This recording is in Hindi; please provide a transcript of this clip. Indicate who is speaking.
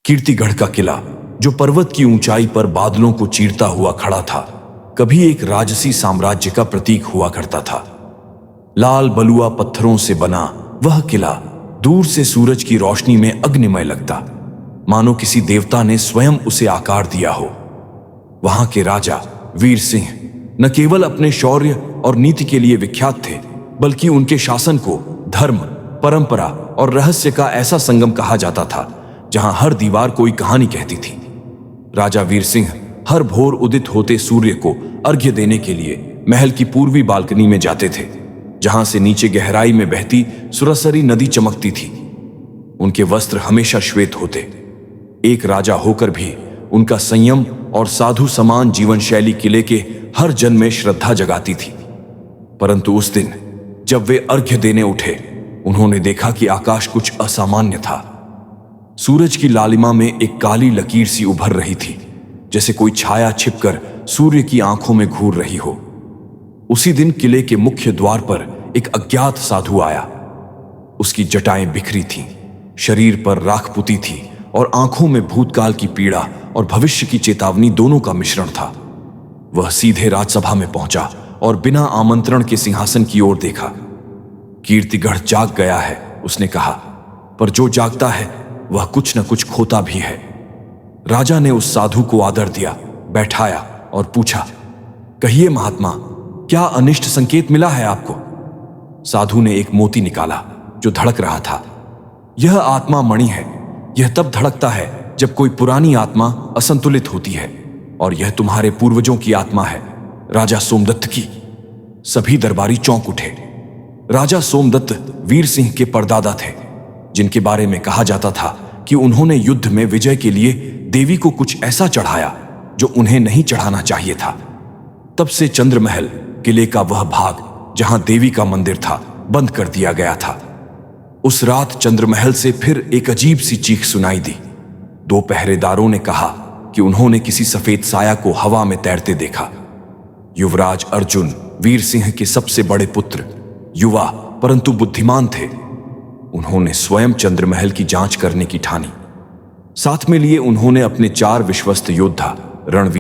Speaker 1: कीर्तिगढ़ का किला, जो पर्वत की ऊंचाई पर बादलों को चीरता हुआ खड़ा था, कभी एक राजसी साम्राज्य का प्रतीक हुआ करता था। लाल बलुआ पत्थरों से बना वह किला दूर से सूरज की रोशनी में अग्निमय लगता, मानो किसी देवता ने स्वयं उसे आकार दिया हो। वहां के राजा वीर सिंह न केवल अपने शौर्य और नीति के लिए विख्यात थे, बल्कि उनके शासन को धर्म, परंपरा और रहस्य का ऐसा संगम कहा जाता था जहां हर दीवार कोई कहानी कहती थी। राजा वीर सिंह हर भोर उदित होते सूर्य को अर्घ्य देने के लिए महल की पूर्वी बालकनी में जाते थे, जहां से नीचे गहराई में बहती सुरसरी नदी चमकती थी। उनके वस्त्र हमेशा श्वेत होते। एक राजा होकर भी उनका संयम और साधु समान जीवन शैली किले के हर जन में श्रद्धा जगाती थी। परंतु उस दिन जब वे अर्घ्य देने उठे, उन्होंने देखा कि आकाश कुछ असामान्य था। सूरज की लालिमा में एक काली लकीर सी उभर रही थी, जैसे कोई छाया छिपकर सूर्य की आंखों में घूर रही हो। उसी दिन किले के मुख्य द्वार पर एक अज्ञात साधु आया। उसकी जटाएं बिखरी थीं, शरीर पर राख पुती थी और आंखों में भूतकाल की पीड़ा और भविष्य की चेतावनी दोनों का मिश्रण था। वह सीधे राजसभा में पहुंचा और बिना आमंत्रण के सिंहासन की ओर देखा। कीर्तिगढ़ जाग गया है, उसने कहा, पर जो जागता है वह कुछ न कुछ खोता भी है। राजा ने उस साधु को आदर दिया, बैठाया और पूछा, कहिए महात्मा, क्या अनिष्ट संकेत मिला है आपको? साधु ने एक मोती निकाला जो धड़क रहा था। यह आत्मा मणि है। यह तब धड़कता है जब कोई पुरानी आत्मा असंतुलित होती है, और यह तुम्हारे पूर्वजों की आत्मा है, राजा सोमदत्त की। सभी दरबारी चौंक उठे। राजा सोमदत्त वीर सिंह के परदादा थे, जिनके बारे में कहा जाता था कि उन्होंने युद्ध में विजय के लिए देवी को कुछ ऐसा चढ़ाया जो उन्हें नहीं चढ़ाना चाहिए था। तब से चंद्रमहल, किले का वह भाग जहां देवी का मंदिर था, बंद कर दिया गया था। उस रात चंद्रमहल से फिर एक अजीब सी चीख सुनाई दी। 2 पहरेदारों ने कहा कि उन्होंने किसी सफेद साया को हवा में तैरते देखा। युवराज अर्जुन वीर सिंह के सबसे बड़े पुत्र, युवा परंतु बुद्धिमान थे। उन्होंने स्वयं चंद्रमहल की जांच करने की ठानी। साथ में लिए उन्होंने अपने 4 विश्वस्त योद्धा रणवीर